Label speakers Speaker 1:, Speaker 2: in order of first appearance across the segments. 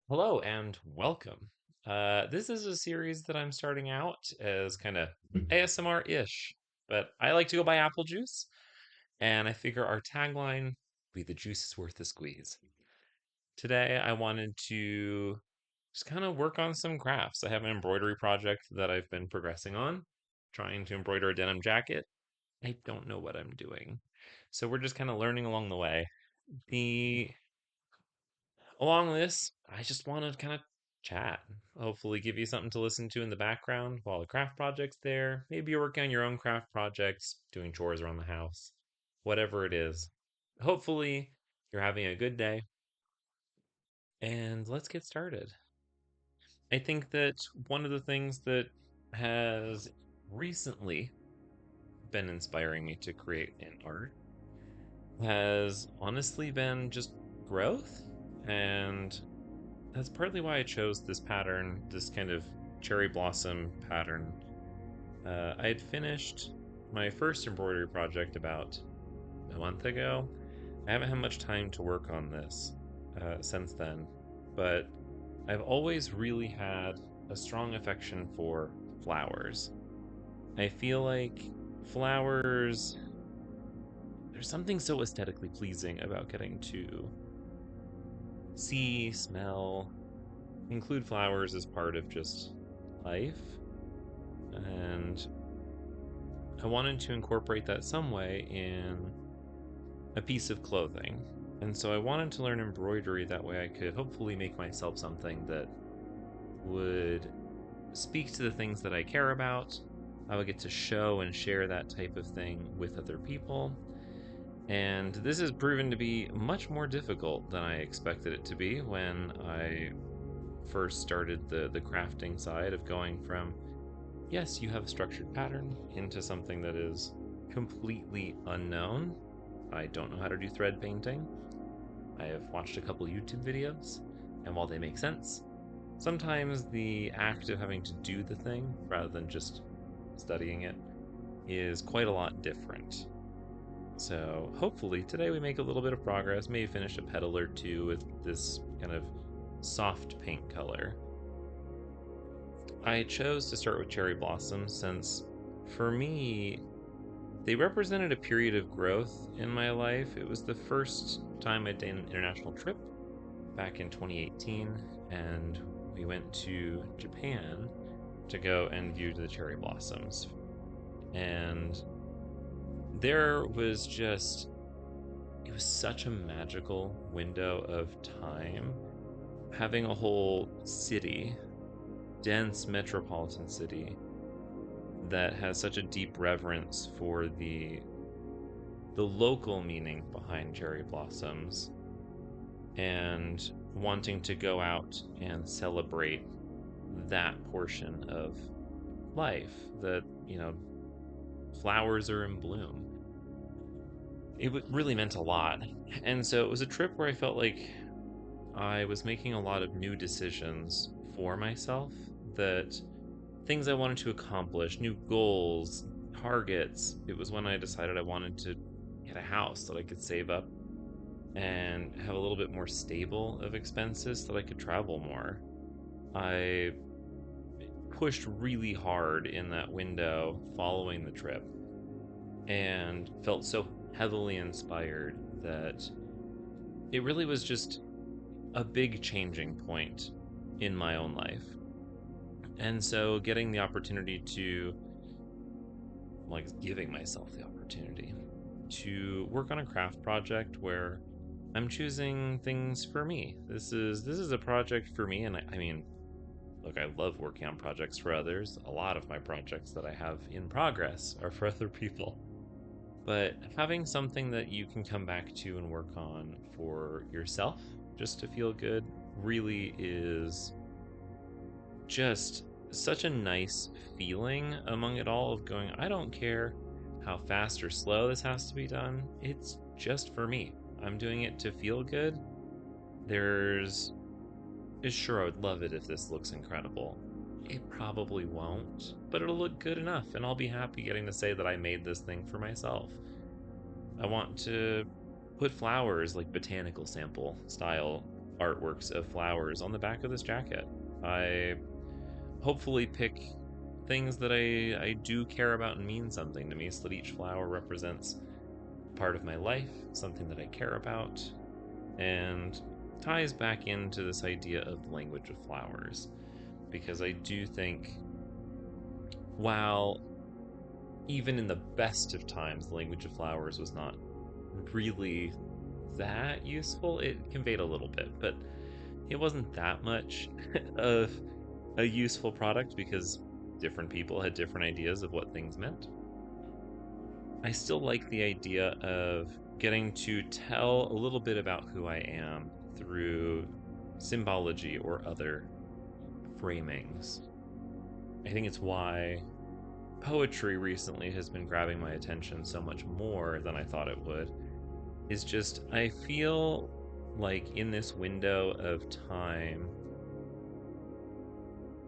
Speaker 1: Hello and welcome. This is a series that I'm starting out as kind of ASMR-ish, but I like to go by Apple Juice, and I figure our tagline will be "The juice is worth the squeeze." Today, I wanted to just kind of work on some crafts. I have an embroidery project that I've been progressing on, trying to embroider a denim jacket. I don't know what I'm doing, so we're just kind of learning along the way. The Along this, I just want to kind of chat. Hopefully, give you something to listen to in the background while the craft project's there. Maybe you're working on your own craft projects, doing chores around the house, whatever it is. Hopefully, you're having a good day, and let's get started. I think that one of the things that has recently been inspiring me to create in art has honestly been just growth, and that's partly why I chose this pattern, this kind of cherry blossom pattern. I had finished my first embroidery project about a month ago. I haven't had much time to work on this since then, but I've always really had a strong affection for flowers. I feel like flowers, there's something so aesthetically pleasing about getting to see, smell, include flowers as part of just life. And I wanted to incorporate that some way in a piece of clothing. And so I wanted to learn embroidery that way I could hopefully make myself something that would speak to the things that I care about. I would get to show and share that type of thing with other people. And this has proven to be much more difficult than I expected it to be when I first started the crafting side of going from, yes, you have a structured pattern, into something that is completely unknown. I don't know how to do thread painting. I have watched a couple YouTube videos, and while they make sense, sometimes the act of having to do the thing rather than just studying it is quite a lot different. So, hopefully, today we make a little bit of progress, maybe finish a petal or two with this kind of soft paint color. I chose to start with cherry blossoms since, for me, they represented a period of growth in my life. It was the first time I'd done an international trip back in 2018, and we went to Japan to go and view the cherry blossoms. And there was just, it was such a magical window of time having a whole city, dense metropolitan city, that has such a deep reverence for the local meaning behind cherry blossoms and wanting to go out and celebrate that portion of life that, flowers are in bloom. It really meant a lot. And so it was a trip where I felt like I was making a lot of new decisions for myself, that things I wanted to accomplish, new goals, targets. It was when I decided I wanted to get a house that I could save up and have a little bit more stable of expenses so that I could travel more. I pushed really hard in that window following the trip and felt so heavily inspired that it really was just a big changing point in my own life. And so getting the opportunity to, like, giving myself the opportunity to work on a craft project where I'm choosing things for me. This is a project for me, and I mean, look, I love working on projects for others. A lot of my projects that I have in progress are for other people. But having something that you can come back to and work on for yourself just to feel good really is just such a nice feeling among it all of going, I don't care how fast or slow this has to be done. It's just for me. I'm doing it to feel good. There's Sure, I would love it if this looks incredible. It probably won't, but it'll look good enough, and I'll be happy getting to say that I made this thing for myself. I want to put flowers, like botanical sample style, artworks of flowers on the back of this jacket. I hopefully pick things that I do care about and mean something to me, so that each flower represents part of my life, something that I care about, and ties back into this idea of the language of flowers. Because I do think, while even in the best of times, the language of flowers was not really that useful. It conveyed a little bit, but it wasn't that much of a useful product because different people had different ideas of what things meant. I still like the idea of getting to tell a little bit about who I am through symbology or other framings. I think it's why poetry recently has been grabbing my attention so much more than I thought it would. Is just, I feel like in this window of time,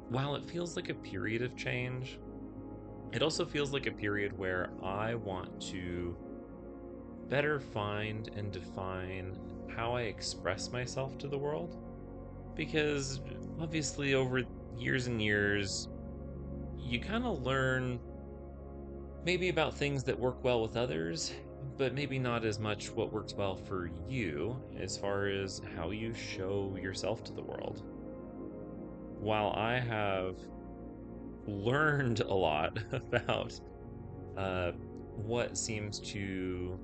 Speaker 1: while it feels like a period of change, it also feels like a period where I want to better find and define how I express myself to the world. Because obviously, over years and years, you kind of learn maybe about things that work well with others, but maybe not as much what works well for you as far as how you show yourself to the world. While I have learned a lot about uh, what seems to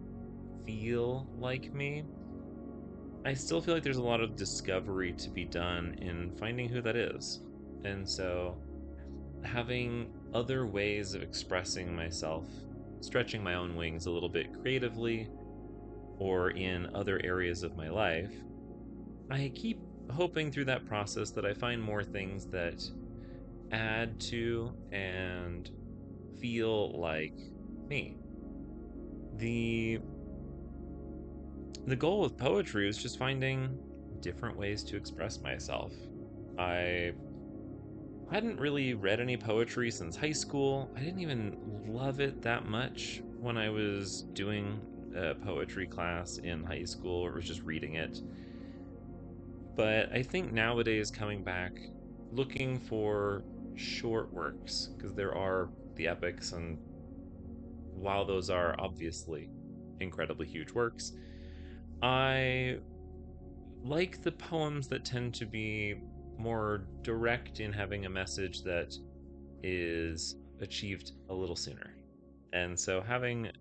Speaker 1: feel like me, I still feel like there's a lot of discovery to be done in finding who that is. And so, having other ways of expressing myself, stretching my own wings a little bit creatively, or in other areas of my life, I keep hoping through that process that I find more things that add to and feel like me. The the goal with poetry is just finding different ways to express myself. I hadn't really read any poetry since high school. I didn't even love it that much when I was doing a poetry class in high school, or was just reading it. But I think nowadays, coming back, looking for short works, because there are the epics, and while those are obviously incredibly huge works, I like the poems that tend to be more direct in having a message that is achieved a little sooner. And so having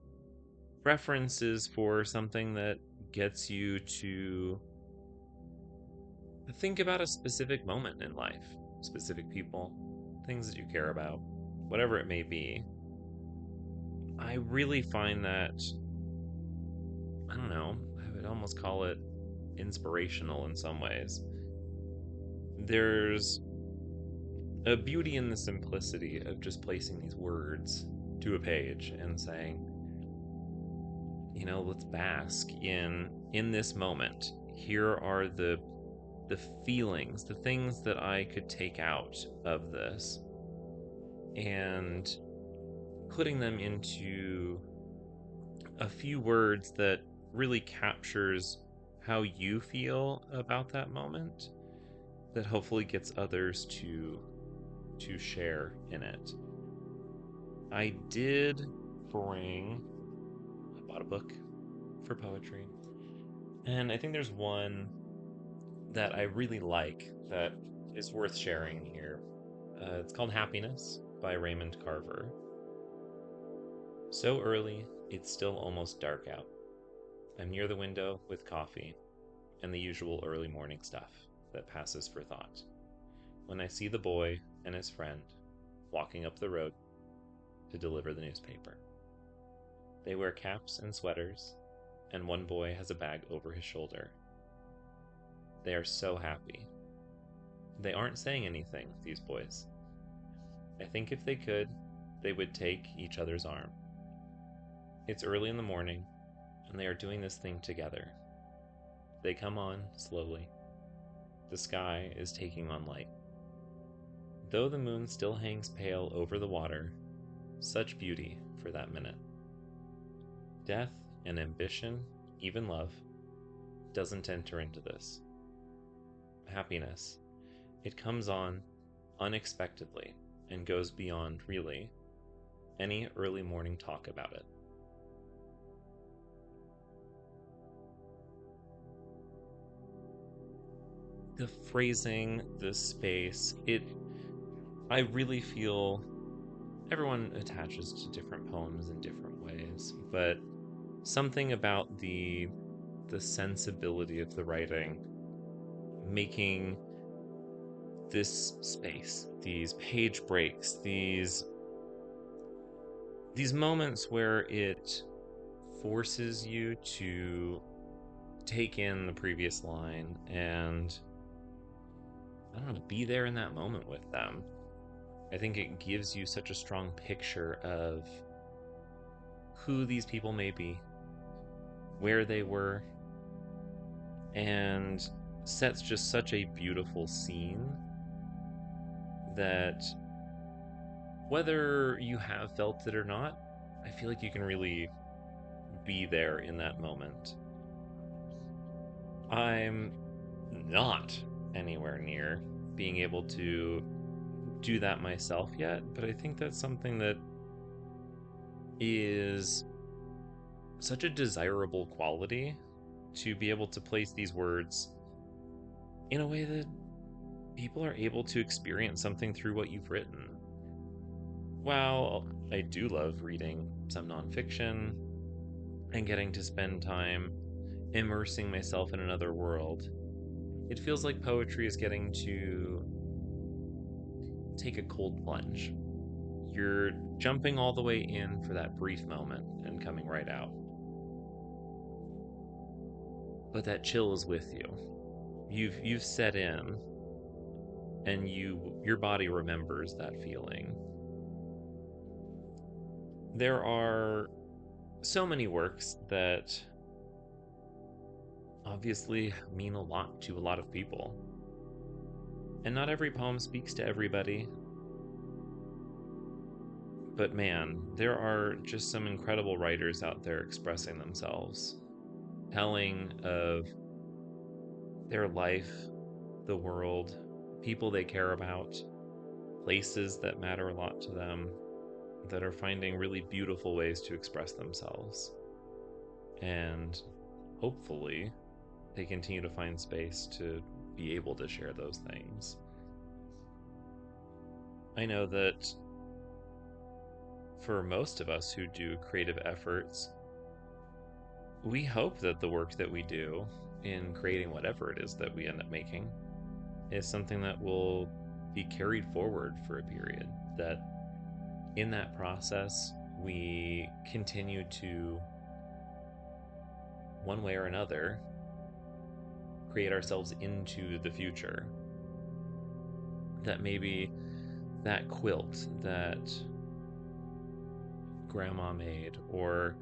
Speaker 1: references for something that gets you to think about a specific moment in life, specific people, things that you care about, whatever it may be, I really find that, I don't know, I would almost call it inspirational in some ways. There's a beauty in the simplicity of just placing these words to a page and saying, let's bask in this moment. Here are the feelings, the things that I could take out of this, and putting them into a few words that really captures how you feel about that moment, that hopefully gets others to share in it. I did bring I bought a book for poetry, and I think there's one that I really like that is worth sharing here. It's called Happiness by Raymond Carver. So early, it's still almost dark out. I'm near the window with coffee and the usual early morning stuff that passes for thought, when I see the boy and his friend walking up the road to deliver the newspaper. They wear caps and sweaters, and one boy has a bag over his shoulder. They are so happy. They aren't saying anything, these boys. I think if they could, they would take each other's arm. It's early in the morning, and they are doing this thing together. They come on slowly. The sky is taking on light. Though the moon still hangs pale over the water, such beauty for that minute. Death and ambition, even love, doesn't enter into this. happiness. It comes on unexpectedly and goes beyond, really, any early morning talk about it. The phrasing, the space, I really feel everyone attaches to different poems in different ways, but something about the sensibility of the writing making this space, these page breaks, these moments where it forces you to take in the previous line and I don't know, be there in that moment with them. I think it gives you such a strong picture of who these people may be, where they were, and sets just such a beautiful scene that whether you have felt it or not, I feel like you can really be there in that moment. I'm not anywhere near being able to do that myself yet, but I think that's something that is such a desirable quality to be able to place these words in a way that people are able to experience something through what you've written. While I do love reading some nonfiction and getting to spend time immersing myself in another world, it feels like poetry is getting to take a cold plunge. You're jumping all the way in for that brief moment and coming right out. But that chill is with you. You've set in and your body remembers that feeling. There are so many works that obviously mean a lot to a lot of people. And not every poem speaks to everybody. But man, there are just some incredible writers out there expressing themselves, telling of their life, the world, people they care about, places that matter a lot to them, that are finding really beautiful ways to express themselves. And hopefully, they continue to find space to be able to share those things. I know that for most of us who do creative efforts, we hope that the work that we do in creating whatever it is that we end up making is something that will be carried forward for a period. That in that process, we continue to, one way or another, create ourselves into the future. That maybe that quilt that grandma made, or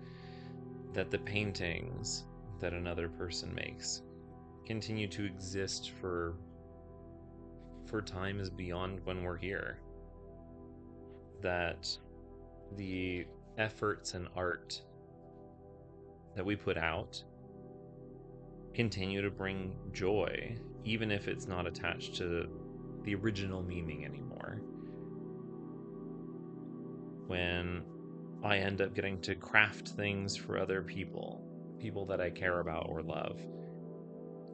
Speaker 1: that the paintings that another person makes continue to exist for times beyond when we're here. That the efforts and art that we put out continue to bring joy, even if it's not attached to the original meaning anymore. When I end up getting to craft things for other people, people that I care about or love,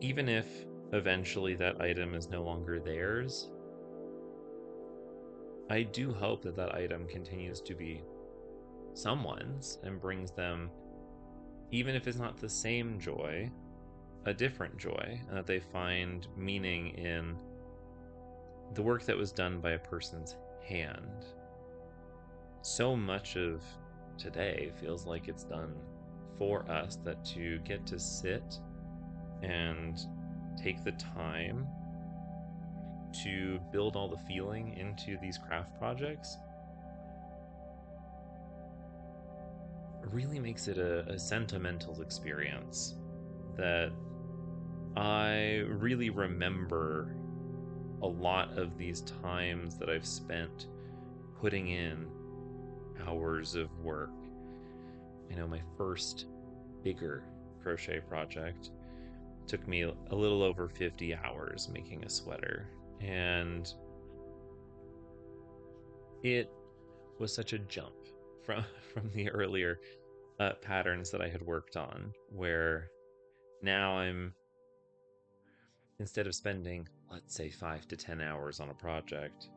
Speaker 1: even if eventually that item is no longer theirs, I do hope that that item continues to be someone's and brings them, even if it's not the same joy, a different joy, and that they find meaning in the work that was done by a person's hand. So much of today feels like it's done for us, that to get to sit and take the time to build all the feeling into these craft projects really makes it a sentimental experience that I really remember a lot of these times that I've spent putting in hours of work. I know my first bigger crochet project took me a little over 50 hours making a sweater. And it was such a jump from from the earlier patterns that I had worked on, where now I'm, instead of spending, let's say, 5 to 10 hours on a project,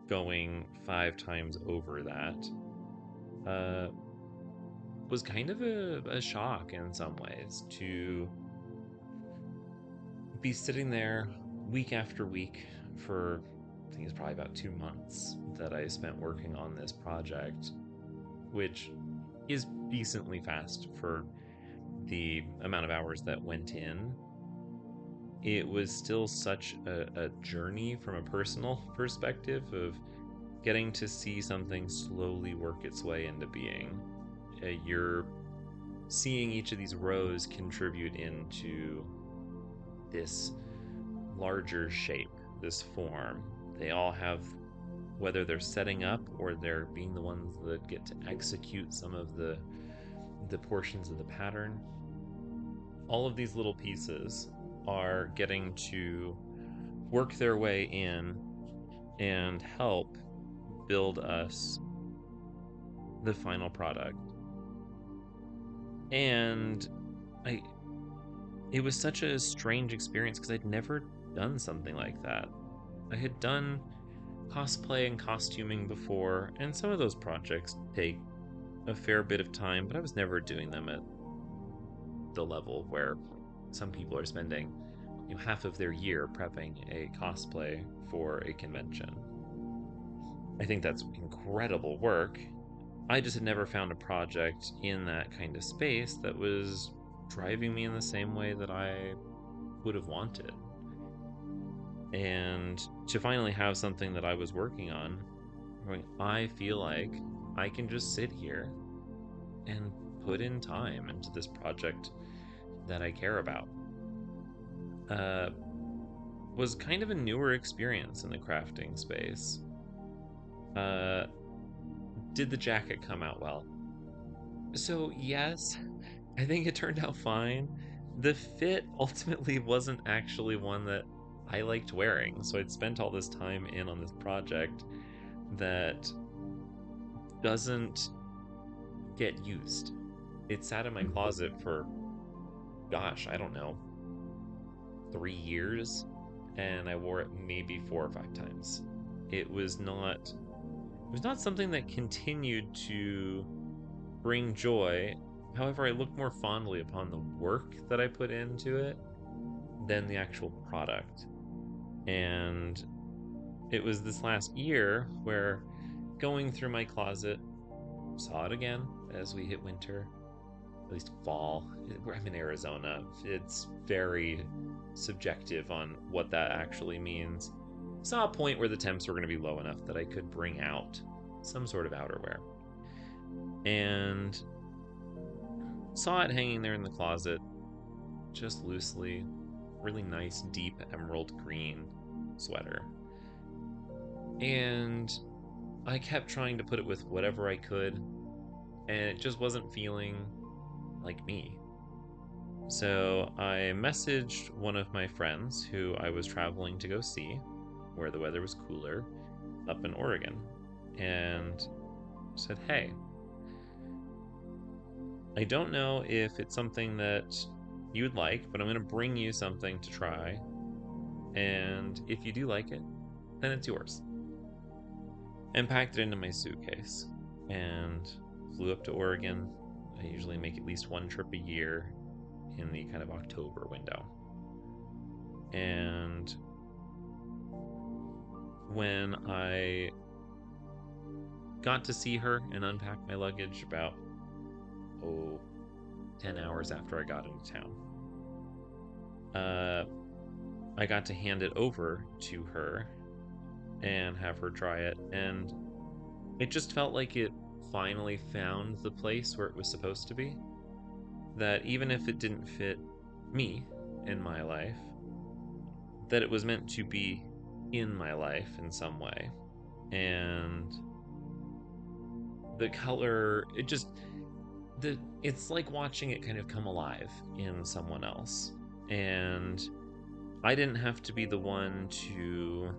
Speaker 1: going 5 times over that, uh, was kind of a shock in some ways to be sitting there week after week for, I think it's probably about 2 months that I spent working on this project, which is decently fast for the amount of hours that went in. It was still such a journey from a personal perspective of getting to see something slowly work its way into being. You're seeing each of these rows contribute into this larger shape, this form. They all have, whether they're setting up or they're being the ones that get to execute some of the portions of the pattern, all of these little pieces are getting to work their way in and help build us the final product. And I it was such a strange experience because I'd never done something like that. I had done cosplay and costuming before, and some of those projects take a fair bit of time, but I was never doing them at the level where some people are spending, half of their year prepping a cosplay for a convention. I think that's incredible work. I just had never found a project in that kind of space that was driving me in the same way that I would have wanted. And to finally have something that I was working on, going, I feel like I can just sit here and put in time into this project that I care about, uh, was kind of a newer experience in the crafting space. Uh, did the jacket come out well? So, yes, I think it turned out fine. The fit ultimately wasn't actually one that I liked wearing, so I'd spent all this time in on this project that doesn't get used. It sat in my closet for, gosh, I don't know, 3 years, and I wore it maybe 4 or 5 times. It was not something that continued to bring joy. However, I look more fondly upon the work that I put into it than the actual product. And it was this last year where, going through my closet, saw it again as we hit winter, at least fall. I'm in Arizona. It's very subjective on what that actually means. Saw a point where the temps were going to be low enough that I could bring out some sort of outerwear. And saw it hanging there in the closet, just loosely, really nice, deep emerald green sweater. And I kept trying to put it with whatever I could, and it just wasn't feeling like me. So I messaged one of my friends who I was traveling to go see, where the weather was cooler, up in Oregon, and said, hey, I don't know if it's something that you would like, but I'm going to bring you something to try. And if you do like it, then it's yours. And packed it into my suitcase and flew up to Oregon. I usually make at least one trip a year in the kind of October window. And when I got to see her and unpack my luggage about, 10 hours after I got into town, I got to hand it over to her and have her try it, and it just felt like it finally found the place where it was supposed to be. That even if it didn't fit me in my life, that it was meant to be in my life in some way. And the color, it's like watching it kind of come alive in someone else. And I didn't have to be the one to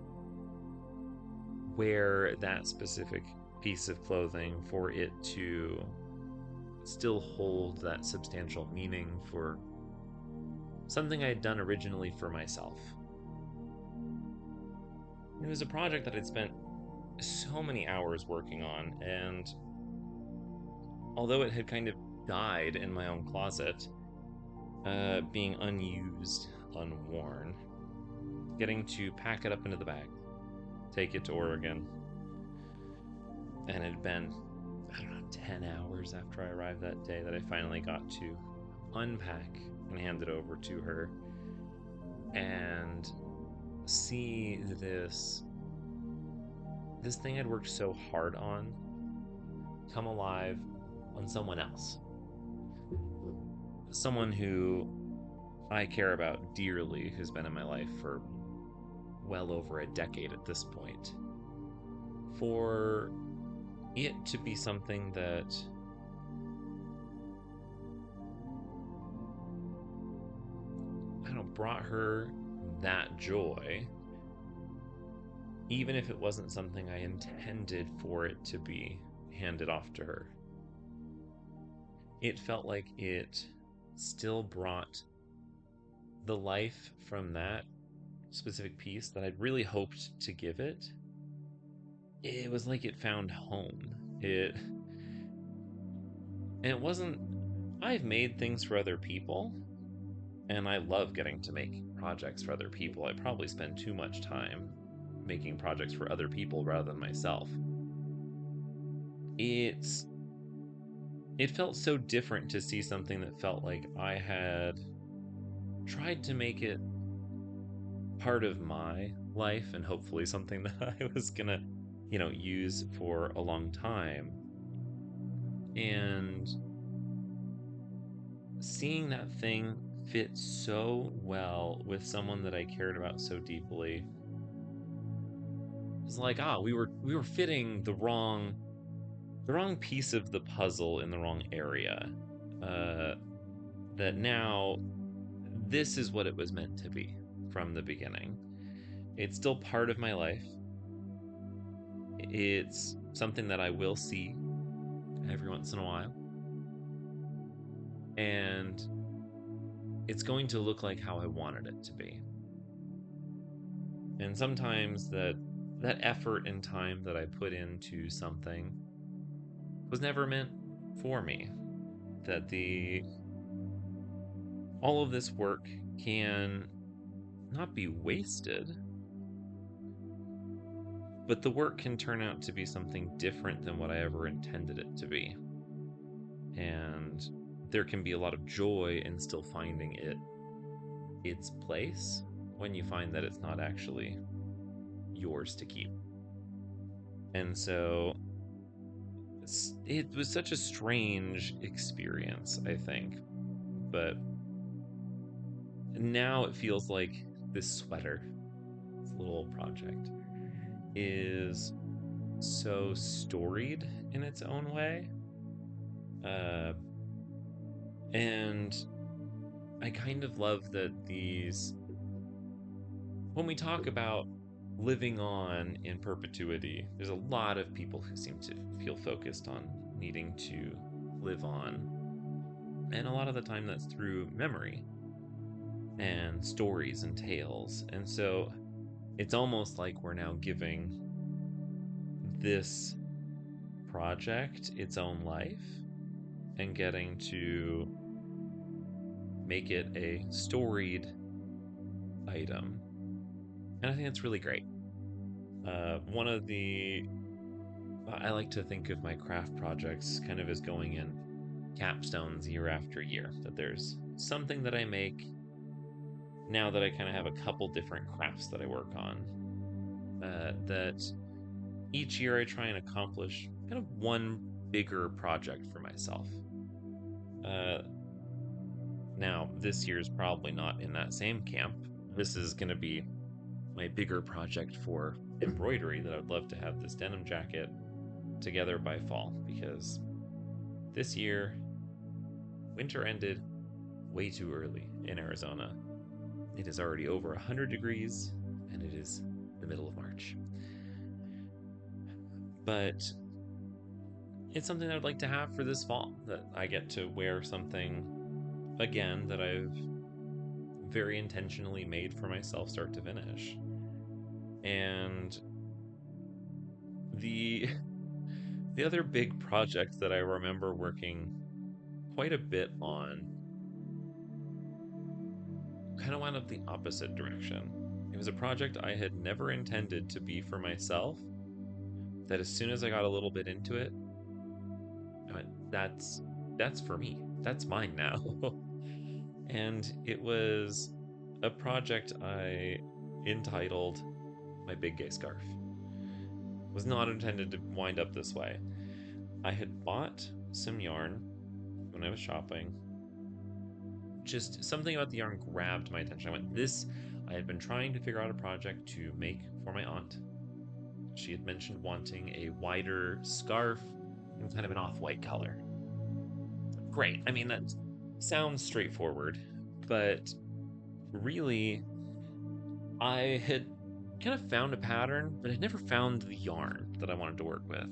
Speaker 1: wear that specific piece of clothing for it to still hold that substantial meaning for something I had done originally for myself. It was a project that I'd spent so many hours working on, and although it had kind of died in my own closet, being unused, unworn, getting to pack it up into the bag, take it to Oregon, and it had been, I don't know, 10 hours after I arrived that day that I finally got to unpack and hand it over to her and see this thing I'd worked so hard on come alive on someone else. Someone who I care about dearly, who's been in my life for well over a decade at this point. For it to be something that I don't know, brought her that joy, even if it wasn't something I intended for it to be handed off to her. It felt like it still brought the life from that specific piece that I'd really hoped to give it. It was like it found home. It wasn't. I've made things for other people, and I love getting to make projects for other people. I probably spend too much time making projects for other people rather than myself. It's it felt so different to see something that felt like I had tried to make it part of my life and hopefully something that I was gonna, use for a long time. And seeing that thing fit so well with someone that I cared about so deeply is like, we were fitting the wrong piece of the puzzle in the wrong area. Uh, that now this is what it was meant to be from the beginning. It's still part of my life. It's something that I will see every once in a while. And it's going to look like how I wanted it to be. And sometimes that effort and time that I put into something was never meant for me. That the all of this work can not be wasted, but the work can turn out to be something different than what I ever intended it to be. And there can be a lot of joy in still finding its place when you find that it's not actually yours to keep. And so it was such a strange experience, I think. But now it feels like this sweater, this little project, is so storied in its own way. Uh, and I kind of love that when we talk about living on in perpetuity, there's a lot of people who seem to feel focused on needing to live on. And a lot of the time that's through memory and stories and tales. And so it's almost like we're now giving this project its own life and getting to make it a storied item. And I think that's really great. One of the I like to think of my craft projects kind of as going in capstones year after year. That there's something that I make now that I kind of have a couple different crafts that I work on. That each year I try and accomplish kind of one bigger project for myself. Uh, Now, this year's probably not in that same camp. This is going to be my bigger project for embroidery that I'd love to have this denim jacket together by fall because this year winter ended way too early in Arizona. It is already over 100 degrees, and it is the middle of March. But it's something I'd like to have for this fall, that I get to wear something again that I've very intentionally made for myself start to finish. And the the other big project that I remember working quite a bit on kind of went up the opposite direction. It was a project I had never intended to be for myself, that as soon as I got a little bit into it, I went, that's for me. That's mine now. And it was a project I entitled My Big Gay Scarf. It was not intended to wind up this way. I had bought some yarn when I was shopping. Just something about the yarn grabbed my attention. I went, this, I had been trying to figure out a project to make for my aunt. She had mentioned wanting a wider scarf in kind of an off-white color. Great. I mean, that sounds straightforward, but really, I had kind of found a pattern, but I'd never found the yarn that I wanted to work with.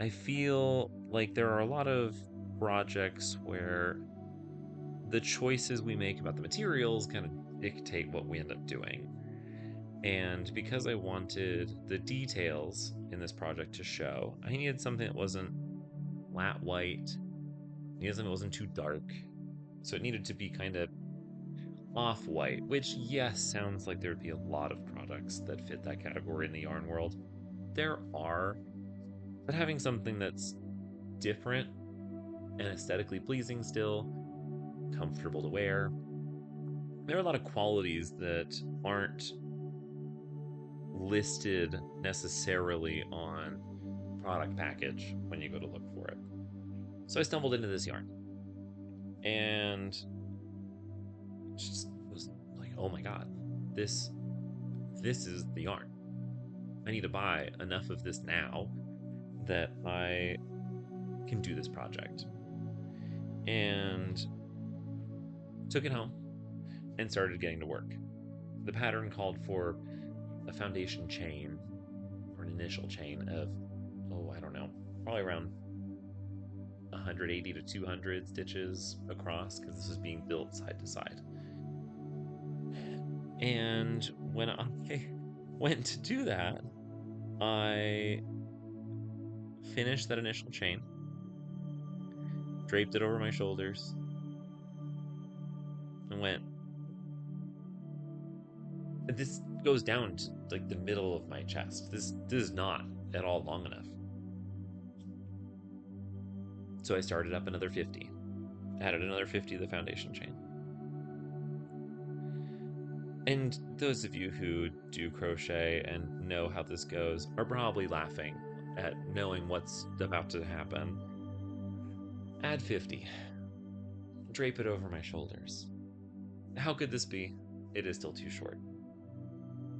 Speaker 1: I feel like there are a lot of projects where the choices we make about the materials kind of dictate what we end up doing. And because I wanted the details in this project to show, I needed something that wasn't flat white, I needed something that wasn't too dark. So it needed to be kind of off white, which, yes, sounds like there would be a lot of products that fit that category in the yarn world. There are, but having something that's different and aesthetically pleasing still, comfortable to wear, there are a lot of qualities that aren't listed necessarily on product package when you go to look for it. So I stumbled into this yarn and just was like, oh my god, this is the yarn. I need to buy enough of this now that I can do this project. And took it home and started getting to work. The pattern called for a foundation chain, or an initial chain of, oh, I don't know, probably around 180 to 200 stitches across, because this was being built side to side. And when I went to do that, I finished that initial chain, draped it over my shoulders, and went, this goes down to like the middle of my chest. This is not at all long enough. So I started up another 50, added another 50 to the foundation chain. And those of you who do crochet and know how this goes are probably laughing at knowing what's about to happen. Add 50. Drape it over my shoulders. How could this be? It is still too short.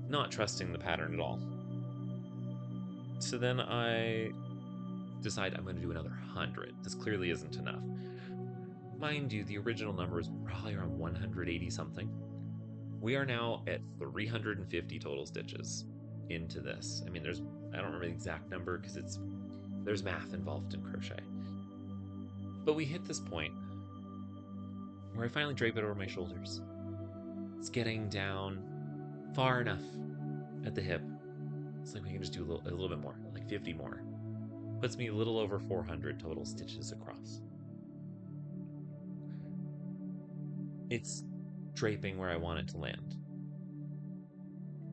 Speaker 1: Not trusting the pattern at all. So then I decide I'm going to do another 100. This clearly isn't enough. Mind you, the original number is probably around 180 something. We are now at 350 total stitches into this. I mean, I don't remember the exact number because there's math involved in crochet. But we hit this point where I finally drape it over my shoulders. It's getting down far enough at the hip. It's like we can just do a little bit more, like 50 more. Puts me a little over 400 total stitches across. It's draping where I want it to land.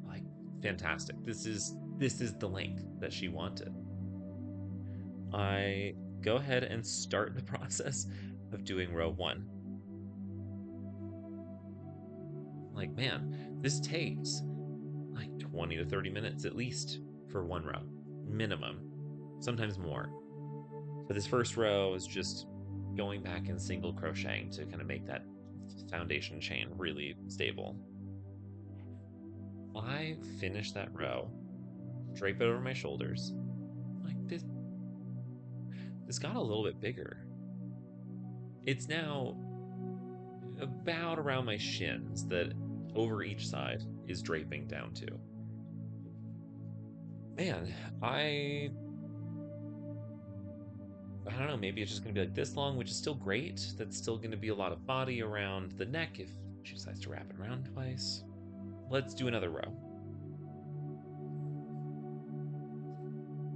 Speaker 1: Like, fantastic. This is the length that she wanted. I go ahead and start the process of doing row 1. Like, man, this takes like 20 to 30 minutes at least for one row, minimum, sometimes more. But this first row is just going back and single crocheting to kind of make that foundation chain really stable. I finish that row, drape it over my shoulders. Like, this got a little bit bigger. It's now about around my shins, that over each side is draping down to. Man, I I don't know, maybe it's just gonna be like this long, which is still great. That's still gonna be a lot of body around the neck if she decides to wrap it around twice. Let's do another row.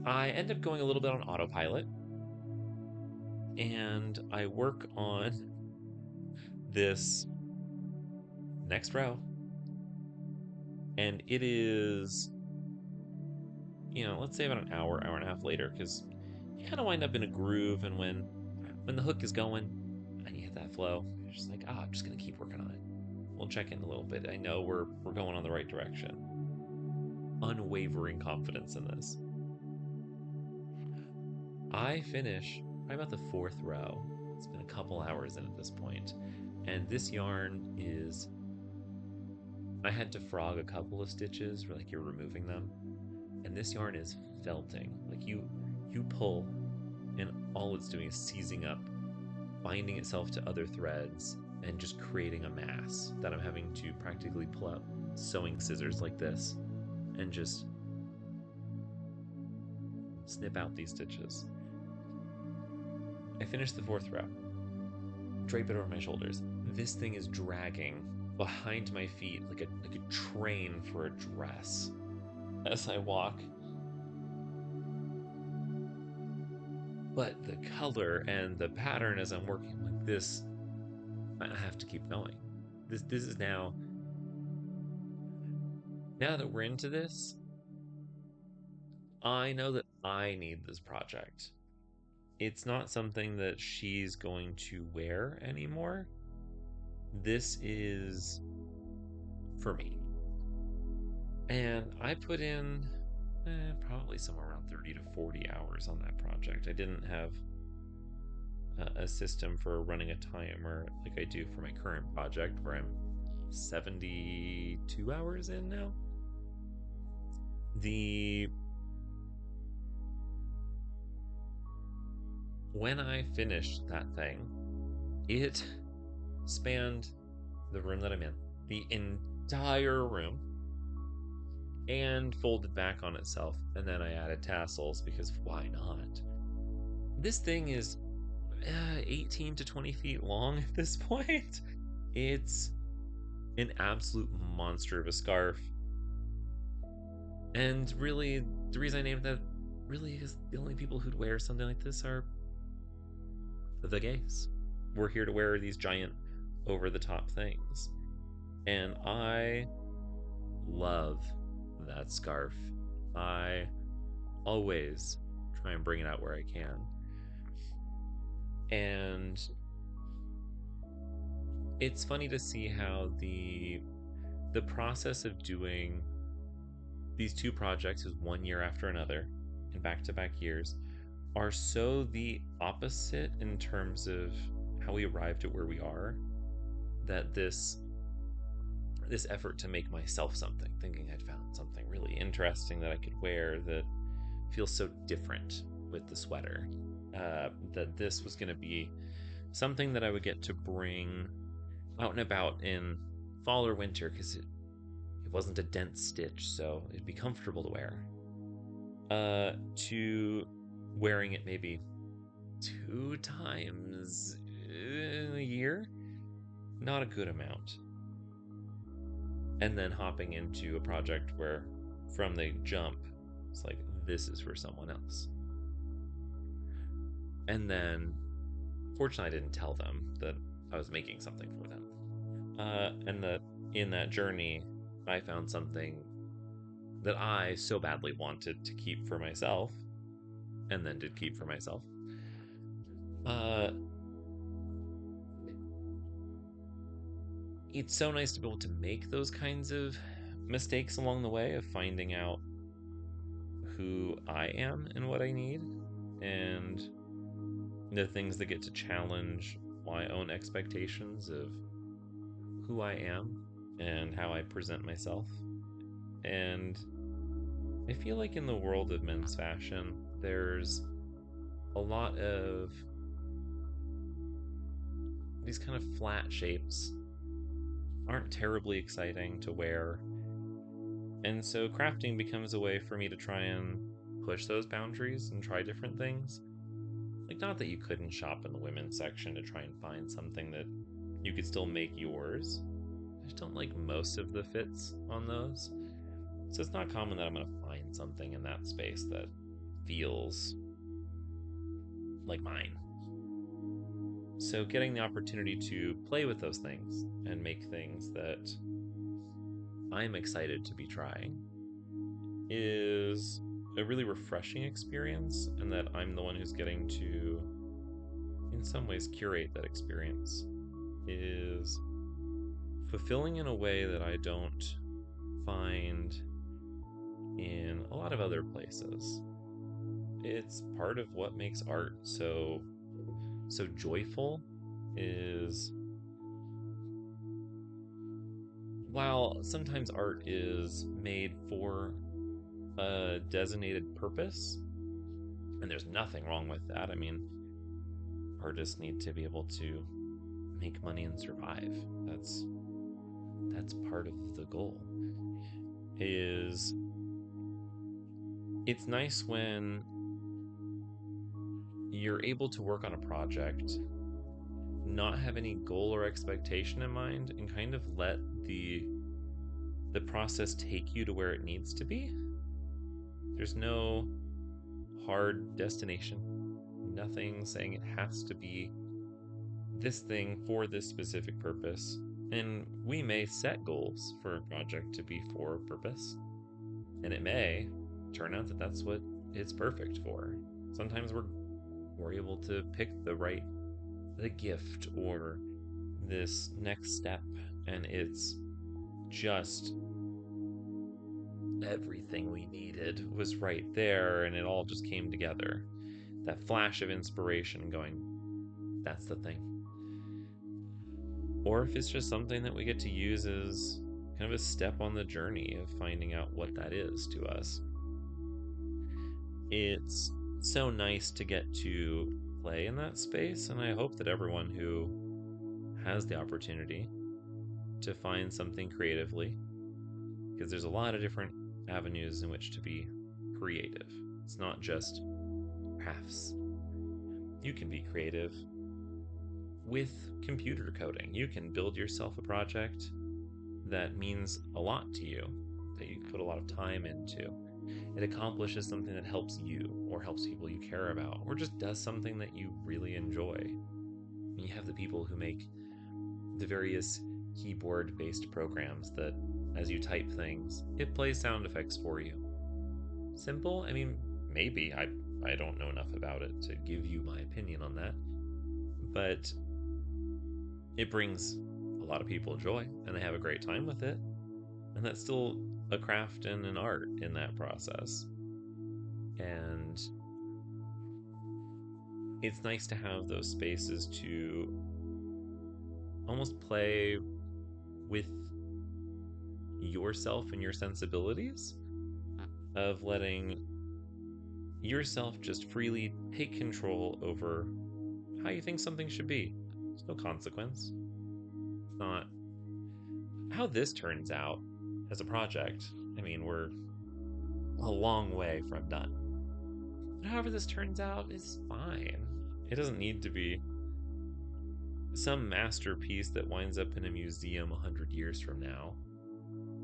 Speaker 1: I end up going a little bit on autopilot and I work on this next row. And it is, let's say about an hour, hour and a half later, because you kind of wind up in a groove, and when the hook is going and you hit that flow, you're just like, I'm just gonna keep working on it. We'll check in a little bit. I know we're going on the right direction. Unwavering confidence in this. I finish probably about the fourth row. It's been a couple hours in at this point, and this yarn is. I had to frog a couple of stitches where like you're removing them, and this yarn is felting. Like you pull, and all it's doing is seizing up, binding itself to other threads, and just creating a mass that I'm having to practically pull out sewing scissors like this and just snip out these stitches. I finish the fourth row, drape it over my shoulders. This thing is dragging behind my feet like a train for a dress as I walk. But the color and the pattern as I'm working like this, I have to keep going. This is now that we're into this, I know that I need this project. It's not something that she's going to wear anymore. This is for me. And I put in probably somewhere around 30 to 40 hours on that project. I didn't have a system for running a timer like I do for my current project, where I'm 72 hours in now. The When I finished that thing, it spanned the room that I'm in, the entire room, and folded back on itself. And then I added tassels because why not? This thing is 18 to 20 feet long at this point. It's an absolute monster of a scarf. And really, the reason I named that really is the only people who'd wear something like this are the gays. We're here to wear these giant over the top things. And I love that scarf. I always try and bring it out where I can. And it's funny to see how the process of doing these two projects is 1 year after another in back-to-back years are so the opposite in terms of how we arrived at where we are, that this effort to make myself something, thinking I'd found something really interesting that I could wear that feels so different with the sweater, that this was going to be something that I would get to bring out and about in fall or winter, because it wasn't a dense stitch, so it'd be comfortable to wear. To wearing it maybe 2 times in a year, not a good amount. And then hopping into a project where from the jump, it's like, this is for someone else. And then, fortunately, I didn't tell them that I was making something for them. And that in that journey, I found something that I so badly wanted to keep for myself, and then did keep for myself. It's so nice to be able to make those kinds of mistakes along the way of finding out who I am and what I need, and the things that get to challenge my own expectations of who I am and how I present myself. And I feel like in the world of men's fashion, there's a lot of these kind of flat shapes aren't terribly exciting to wear. And so crafting becomes a way for me to try and push those boundaries and try different things. Like, not that you couldn't shop in the women's section to try and find something that you could still make yours. I just don't like most of the fits on those. So it's not common that I'm going to find something in that space that feels like mine. So getting the opportunity to play with those things and make things that I'm excited to be trying is a really refreshing experience, and that I'm the one who's getting to, in some ways, curate that experience is fulfilling in a way that I don't find in a lot of other places. It's part of what makes art so joyful is while sometimes art is made for a designated purpose, and there's nothing wrong with that. I mean, artists need to be able to make money and survive. That's part of the goal. Is it's nice when you're able to work on a project, not have any goal or expectation in mind, and kind of let the process take you to where it needs to be. There's no hard destination, nothing saying it has to be this thing for this specific purpose. And we may set goals for a project to be for a purpose, and it may turn out that that's what it's perfect for. Sometimes we're able to pick the gift or this next step, and it's just everything we needed was right there, and it all just came together. That flash of inspiration going, that's the thing. Or if it's just something that we get to use as kind of a step on the journey of finding out what that is to us. It's so nice to get to play in that space, and I hope that everyone who has the opportunity to find something creatively, because there's a lot of different avenues in which to be creative. It's not just crafts. You can be creative with computer coding. You can build yourself a project that means a lot to you, that you put a lot of time into. It accomplishes something that helps you or helps people you care about, or just does something that you really enjoy. And you have the people who make the various keyboard based programs that, as you type things, it plays sound effects for you. Simple? I mean, maybe. I don't know enough about it to give you my opinion on that. But it brings a lot of people joy, and they have a great time with it. And that's still a craft and an art in that process. And it's nice to have those spaces to almost play with yourself and your sensibilities, of letting yourself just freely take control over how you think something should be. There's no consequence. It's not how this turns out as a project. I mean, we're a long way from done. But however this turns out is fine. It doesn't need to be some masterpiece that winds up in a museum 100 years from now.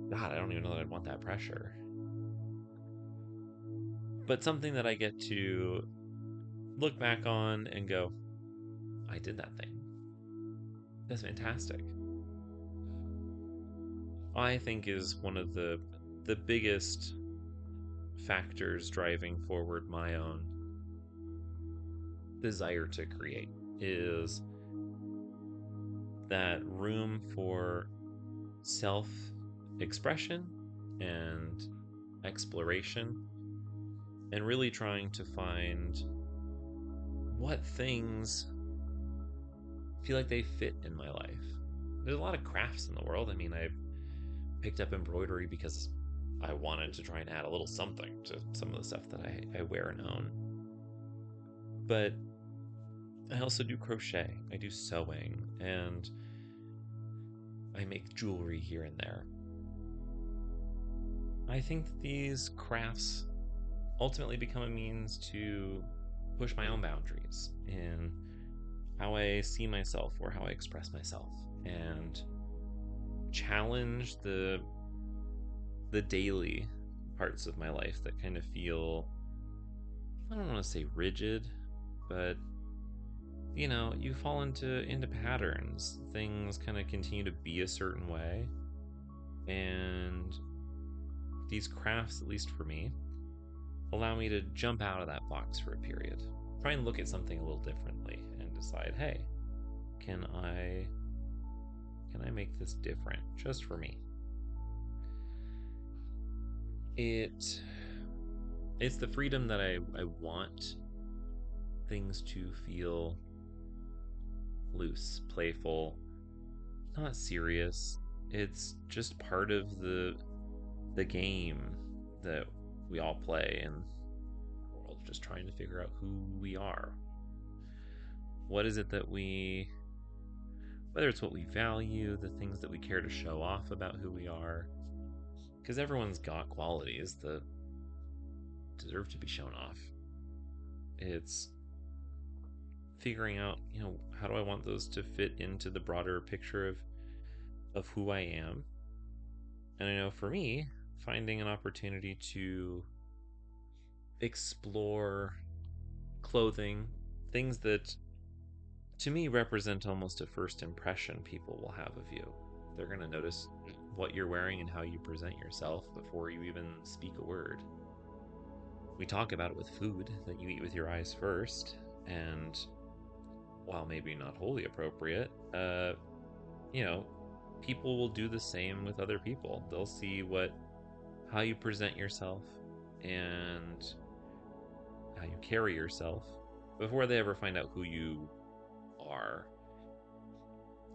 Speaker 1: God, I don't even know that I'd want that pressure. But something that I get to look back on and go, I did that thing. That's fantastic. I think is one of the biggest factors driving forward my own desire to create is that room for self expression and exploration, and really trying to find what things feel like they fit in my life. There's a lot of crafts in the world. I mean, I picked up embroidery because I wanted to try and add a little something to some of the stuff that I wear and own. But I also do crochet, I do sewing, and I make jewelry here and there. I think that these crafts ultimately become a means to push my own boundaries in how I see myself or how I express myself, and challenge the daily parts of my life that kind of feel, I don't want to say rigid, but you fall into patterns. Things kind of continue to be a certain way, and these crafts, at least for me, allow me to jump out of that box for a period. Try and look at something a little differently and decide, hey, can I make this different just for me? It's the freedom that I want things to feel loose, playful, not serious. It's just part of the game that we all play in the world, just trying to figure out who we are. What is it that whether it's what we value, the things that we care to show off about who we are, because everyone's got qualities that deserve to be shown off. It's figuring out, how do I want those to fit into the broader picture of who I am. And I know for me, finding an opportunity to explore clothing, things that to me represent almost a first impression people will have of you. They're going to notice what you're wearing and how you present yourself before you even speak a word. We talk about it with food, that you eat with your eyes first, and while maybe not wholly appropriate, people will do the same with other people. They'll see how you present yourself and how you carry yourself before they ever find out who you are.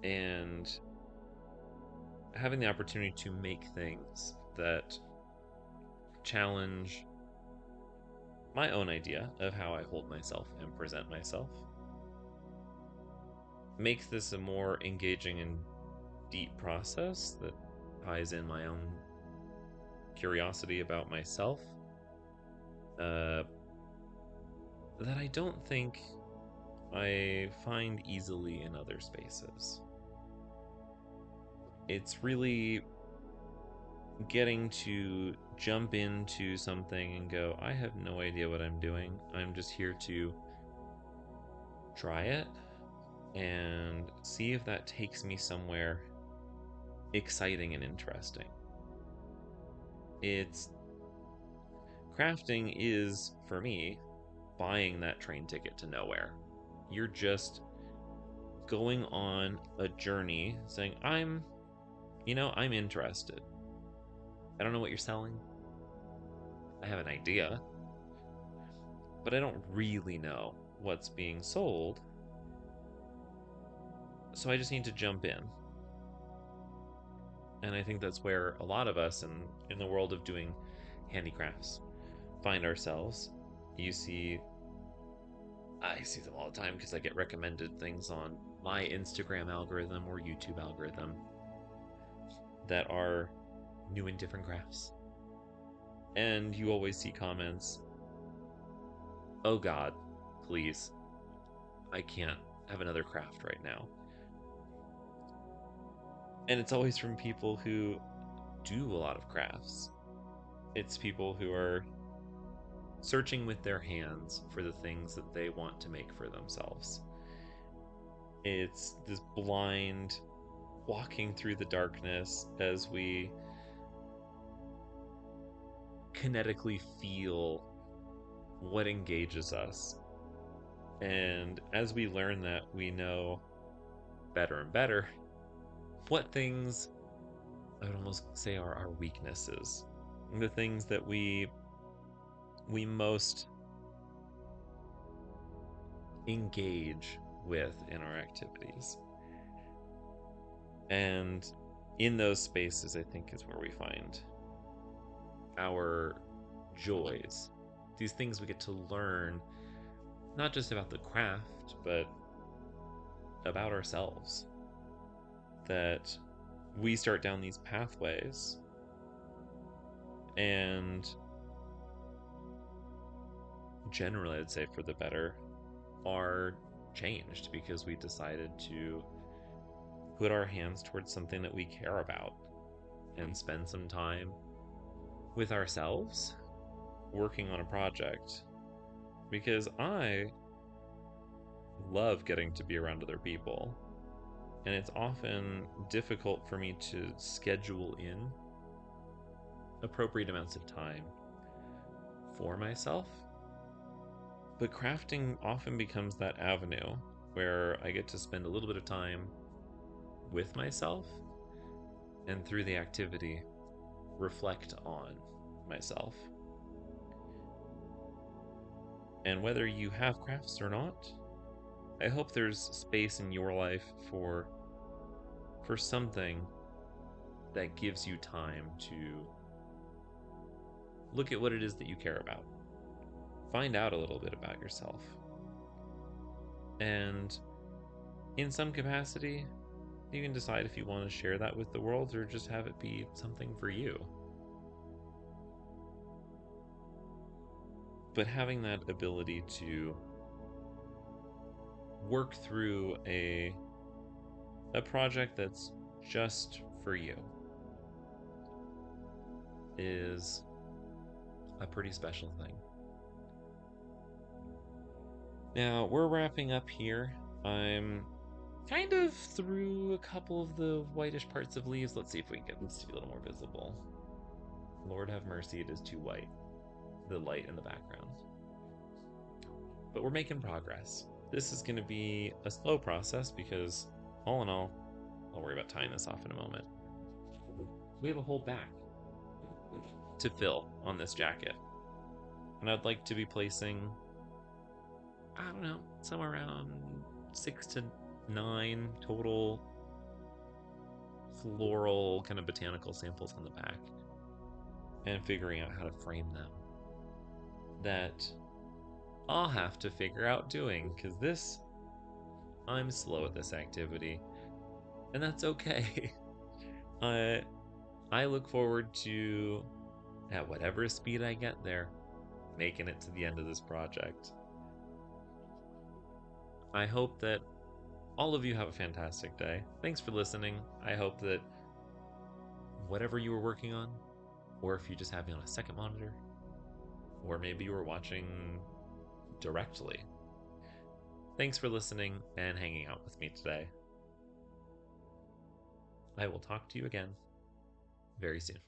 Speaker 1: And having the opportunity to make things that challenge my own idea of how I hold myself and present myself makes this a more engaging and deep process that ties in my own curiosity about myself, that I don't think I find easily in other spaces. It's really getting to jump into something and go, I have no idea what I'm doing. I'm just here to try it and see if that takes me somewhere exciting and interesting. Crafting is, for me, buying that train ticket to nowhere. You're just going on a journey saying, I'm interested. I don't know what you're selling. I have an idea, but I don't really know what's being sold. So I just need to jump in. And I think that's where a lot of us in the world of doing handicrafts find ourselves. I see them all the time because I get recommended things on my Instagram algorithm or YouTube algorithm that are new and different crafts. And you always see comments, oh God, please, I can't have another craft right now. And it's always from people who do a lot of crafts. It's people who are searching with their hands for the things that they want to make for themselves. It's this blind walking through the darkness as we kinetically feel what engages us. And as we learn that, we know better and better what things I would almost say are our weaknesses, the things that we most engage with in our activities. And in those spaces, I think, is where we find our joys, these things we get to learn, not just about the craft, but about ourselves. That we start down these pathways, and generally, I'd say for the better, are changed because we decided to put our hands towards something that we care about and spend some time with ourselves working on a project. Because I love getting to be around other people, and it's often difficult for me to schedule in appropriate amounts of time for myself. But crafting often becomes that avenue where I get to spend a little bit of time with myself and through the activity reflect on myself. And whether you have crafts or not, I hope there's space in your life for something that gives you time to look at what it is that you care about. Find out a little bit about yourself. And in some capacity, you can decide if you want to share that with the world or just have it be something for you. But having that ability to work through a project that's just for you is a pretty special thing. Now, we're wrapping up here. I'm kind of through a couple of the whitish parts of leaves. Let's see if we can get this to be a little more visible. Lord have mercy, it is too white, the light in the background. But we're making progress. This is going to be a slow process because, all in all, I'll worry about tying this off in a moment. We have a whole back to fill on this jacket. And I'd like to be placing, I don't know, somewhere around 6 to 9 total floral kind of botanical samples on the back and figuring out how to frame them. That I'll have to figure out doing because I'm slow at this activity, and that's okay. I I look forward to, at whatever speed I get there, making it to the end of this project. I hope that all of you have a fantastic day. Thanks for listening. I hope that whatever you were working on, or if you just have me on a second monitor, or maybe you were watching directly, thanks for listening and hanging out with me today. I will talk to you again very soon.